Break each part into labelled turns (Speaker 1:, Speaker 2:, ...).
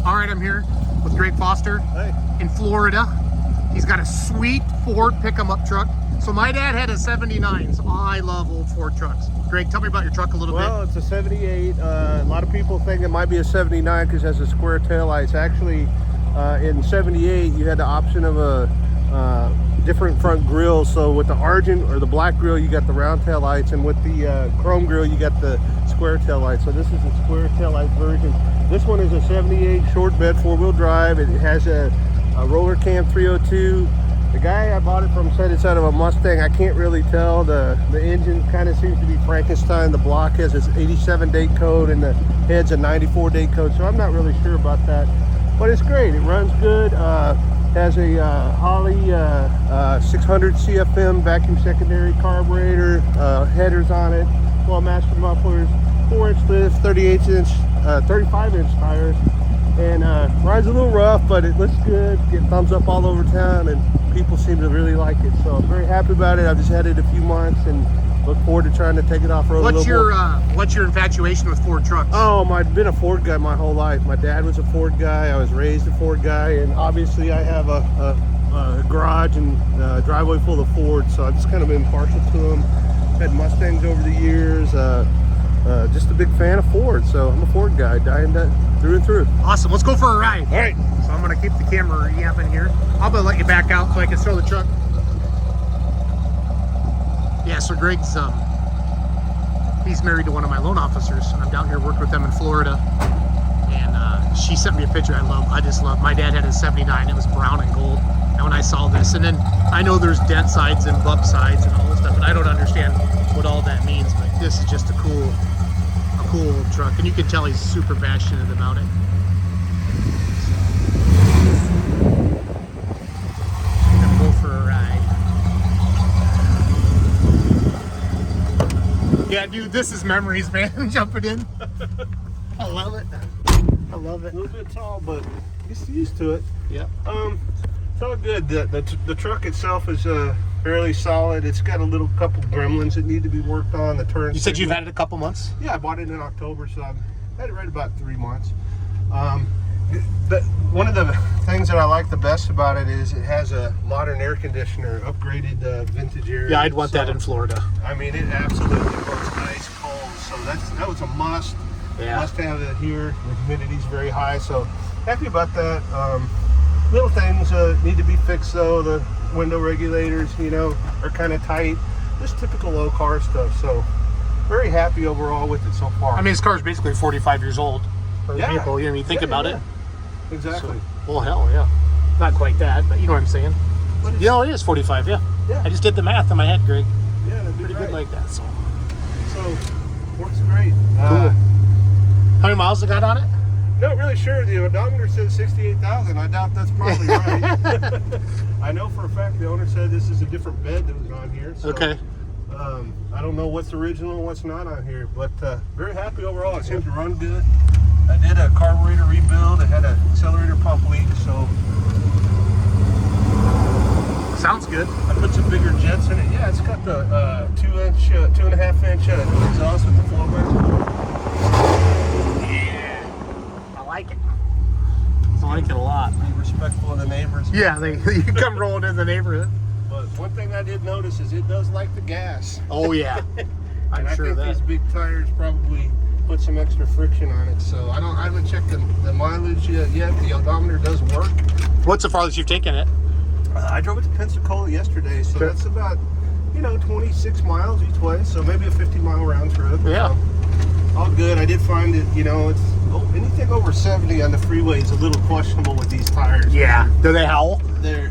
Speaker 1: All right, I'm here with Greg Foster
Speaker 2: Hey.
Speaker 1: in Florida. He's got a sweet Ford pick-em-up truck. So my dad had a 79, so I love old Ford trucks. Greg, tell me about your truck a little
Speaker 2: Well, it's a 78. A lot of people think it might be a 79 because it has a square tail lights. Actually, in 78, you had the option of a different front grille. So with the Argent or the black grille, you got the round tail lights, and with the chrome grille, you got the square tail lights. So this is a square tail light version. This one is a 78 short bed, four-wheel drive. It has a roller cam 302. The guy I bought it from said it's out of a Mustang. I can't really tell. The engine kind of seems to be Frankenstein. The block has its 87 date code and the head's a 94 date code, so I'm not really sure about that. But it's great. It runs good. Has a Holley 600 CFM vacuum secondary carburetor, headers on it, 12 master mufflers, 4-inch lift, 35-inch tires, and rides a little rough, but it looks good. Get thumbs up all over town, and people seem to really like it. So I'm very happy about it. I've just had it a few months and look forward to trying to take it off road.
Speaker 1: What's your infatuation with Ford trucks?
Speaker 2: Oh, I've been a Ford guy my whole life. My dad was a Ford guy. I was raised a Ford guy, and obviously I have a garage and a driveway full of Fords, so I've just kind of been partial to them. Had Mustangs over the years. Just a big fan of Ford, so I'm a Ford guy, dying through and through.
Speaker 1: Awesome. Let's go for a ride.
Speaker 2: All right.
Speaker 1: So I'm going to keep the camera yapping here. I'm going to let you back out so I can show the truck. Yeah, so Greg's, he's married to one of my loan officers. I'm down here working with them in Florida. And she sent me a picture I just love. My dad had a 79. It was brown and gold. And when I saw this, and then I know there's dent sides and bump sides and all this stuff, and I don't understand what all that means, but this is just a cool old truck. And you can tell he's super passionate about it. Gonna go for a ride. Yeah, dude, this is memories, man. Jumping in. I love it. I love it.
Speaker 2: A little bit tall, but get used to it.
Speaker 1: Yeah.
Speaker 2: It's all good. The truck itself is fairly solid. It's got a couple gremlins that need to be worked on. The turn.
Speaker 1: You said you've had it a couple months?
Speaker 2: Yeah, I bought it in October, so I've had it right about 3 months. One of the things that I like the best about it is it has a modern air conditioner, upgraded vintage air.
Speaker 1: Yeah, I'd want that in Florida.
Speaker 2: I mean, it absolutely works ice cold, so that was a must.
Speaker 1: Yeah.
Speaker 2: Must have it here. The humidity's very high, so happy about that. Little things need to be fixed though. The window regulators, are kind of tight. Just typical low car stuff. So very happy overall with it so far.
Speaker 1: I mean, this car's basically 45 years old. For
Speaker 2: Yeah.
Speaker 1: people, you think about it.
Speaker 2: Exactly.
Speaker 1: So, well, hell, yeah. Not quite that, but you know what I'm saying. It is 45, yeah.
Speaker 2: Yeah.
Speaker 1: I just did the math in my head, Greg.
Speaker 2: Yeah, that'd be
Speaker 1: Pretty
Speaker 2: great.
Speaker 1: good like that. So
Speaker 2: Works great.
Speaker 1: cool. How many miles it got on it?
Speaker 2: Not really sure. The odometer says 68,000. I doubt that's probably right. I know for a fact the owner said this is a different bed that was on here. So,
Speaker 1: Okay.
Speaker 2: I don't know what's original and what's not on here, but very happy overall. It seems to run good. I did a carburetor rebuild. It had an accelerator pump leak, so
Speaker 1: Sounds good.
Speaker 2: I put some bigger jets in it. Yeah, it's got the 2.5-inch exhaust with the flow vent.
Speaker 1: Yeah. I like it. I like it a lot.
Speaker 2: Be respectful of the neighbors.
Speaker 1: Yeah, you come rolling in the neighborhood.
Speaker 2: But one thing I did notice is it does like the gas.
Speaker 1: Oh, yeah. I'm
Speaker 2: and
Speaker 1: sure
Speaker 2: I
Speaker 1: of
Speaker 2: think
Speaker 1: that.
Speaker 2: these big tires probably put some extra friction on it. So I haven't checked the mileage yet. The odometer does work.
Speaker 1: What's the farthest you've taken it?
Speaker 2: I drove it to Pensacola yesterday, so that's about 26 miles each way. So maybe a 50-mile round trip.
Speaker 1: Yeah.
Speaker 2: All good. I did find that it's anything over 70 on the freeway is a little questionable with these tires.
Speaker 1: Yeah. Do they howl?
Speaker 2: They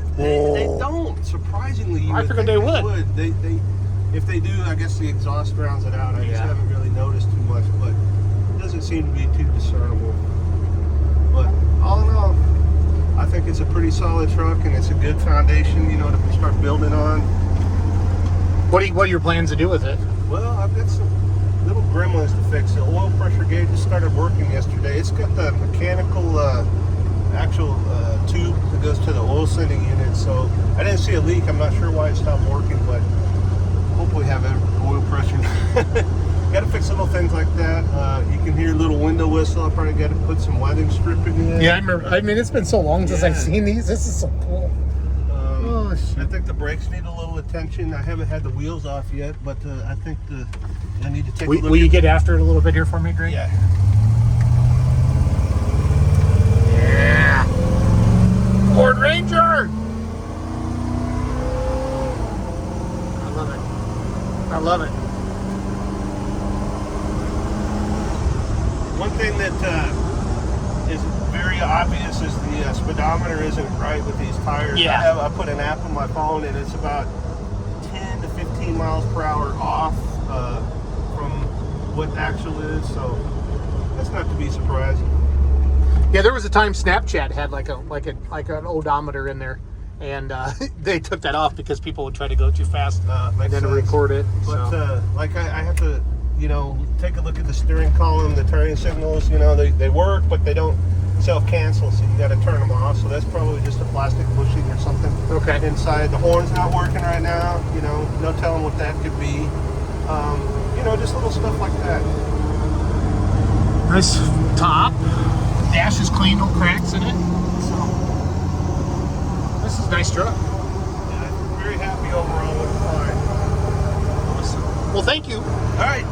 Speaker 2: don't. Surprisingly, you
Speaker 1: I figured they would.
Speaker 2: They if they do, I guess the exhaust drowns it out. I just
Speaker 1: Yeah.
Speaker 2: haven't really noticed too much, but it doesn't seem to be too discernible. But all in all, I think it's a pretty solid truck, and it's a good foundation, to start building on.
Speaker 1: What are your plans to do with it?
Speaker 2: Well, I've got some little gremlins to fix. The oil pressure gauge just started working yesterday. It's got the mechanical actual tube that goes to the oil sending unit, so I didn't see a leak. I'm not sure why it stopped working, but hopefully have oil pressure Got to fix little things like that. You can hear a little window whistle. I probably got to put some weathering stripping in.
Speaker 1: Yeah, I remember. I mean, it's been so long since I've seen these. This is so cool. Oh, shit.
Speaker 2: I think the brakes need a little attention. I haven't had the wheels off yet, but I think I need to take a look.
Speaker 1: Will you get after it a little bit here for me, Greg?
Speaker 2: Yeah.
Speaker 1: Yeah. Ford Ranger. I love it. I love it.
Speaker 2: One thing that is very obvious is the speedometer isn't right with these tires.
Speaker 1: Yeah.
Speaker 2: I put an app on my phone and it's about 10 to 15 miles per hour off from what actual is, so that's not to be surprised.
Speaker 1: Yeah, there was a time Snapchat had like an odometer in there, and they took that off because people would try to go too fast and then record it.
Speaker 2: But
Speaker 1: so.
Speaker 2: like I have to, take a look at the steering column, the turning signals. They work, but they don't self-cancel, so you got to turn them off. So that's probably just a plastic bushing or something.
Speaker 1: Okay.
Speaker 2: Inside, the horn's not working right now. No telling what that could be. Just little stuff like that.
Speaker 1: Nice top. Dash is clean, no cracks in it. So this is a nice truck.
Speaker 2: Yeah, I'm very happy overall with the car.
Speaker 1: Awesome. Well, thank you.
Speaker 2: All right.